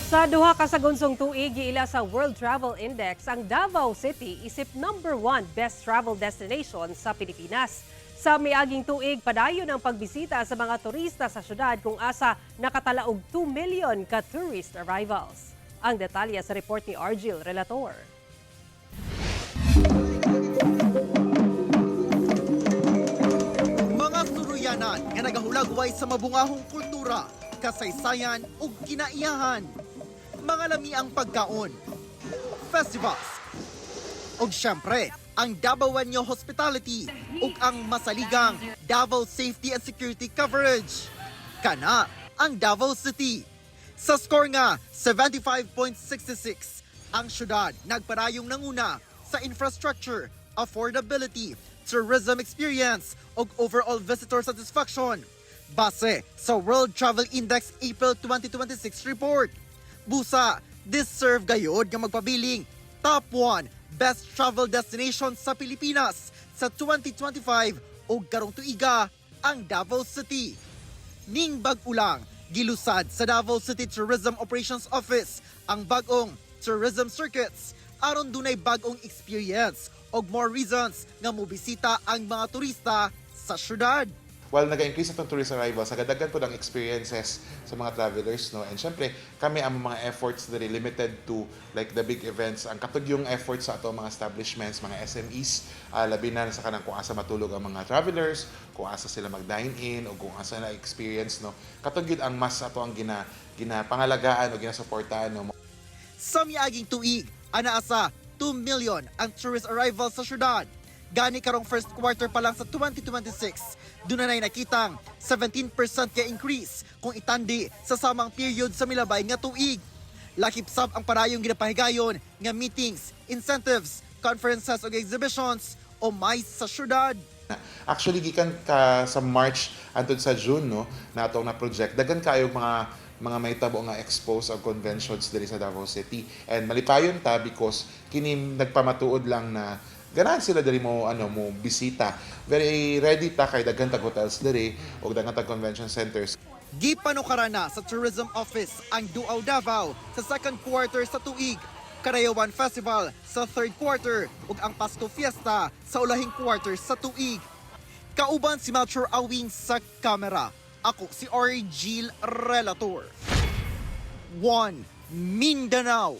Sa duha ka sagunsong tuig giila sa World Travel Index, ang Davao City isip #1 best travel destination sa Pilipinas. Sa miaging tuig, padayon ang pagbisita sa mga turista sa syudad kung asa nakatalaog 2 million ka tourist arrivals. Ang detalye sa report ni Argil Relator. Mga suruyanan nga nagahulagway sa mabungahong kultura, kasaysayan ug kinaiyahan. Mga lamiang pagkaon, festivals, ug syempre, ang Davaoenyo Hospitality ug ang masaligang Davao Safety and Security Coverage. Kana ang Davao City. Sa score nga 75.66, ang syudad nagparayong nanguna sa infrastructure, affordability, tourism experience ug overall visitor satisfaction. Base sa World Travel Index April 2026 report. Busa, deserve gayod nga magpabiling top 1 best travel destination sa Pilipinas sa 2025 ug karong tuiga ang Davao City. Ning bag-ulang gilusad sa Davao City Tourism Operations Office ang bagong tourism circuits aron dunay bagong experience ug more reasons nga mobisita ang mga turista sa syudad. While nag-increase itong tourist arrivals, nagadagan po ng experiences sa mga travelers, no? And syempre, kami ang mga efforts na limited to like the big events. Ang katog yung efforts sa ato mga establishments, mga SMEs, labi na sa kanang kung asa matulog ang mga travelers, kung asa sila mag-dine-in, o kung asa na experience, no? Katog yun ang mas ato ang ginapangalagaan o ginasuportahan, no? Sa miaging tuig, ana asa 2 million ang tourist arrivals sa syudad. Gani karong first quarter pa lang sa 2026, doon na nakitang 17% ka increase kung itandi sa samang period sa milabay nga tuig. Lakip sab ang parayong ginapahigayon nga meetings, incentives, conferences ug exhibitions o mais sa syudad. Actually, gikan ka sa March antod sa June, no, na atong na-project, dagan kayo mga may tabo nga expose of conventions diri sa Davao City. And malipayon ta because kini nagpamatuod lang na ganahan sila diri mo bisita. Very ready ta kay daghan tag hotels diri o daghan tag convention centers. Gipanukarana sa Tourism Office ang Duaw Davao sa second quarter sa tuig, Karayawan Festival sa third quarter ug ang Pasko Fiesta sa ulahing quarter sa tuig. Kauban si Melchor Awing sa kamera. Ako si Argil Relator. 1 Mindanao.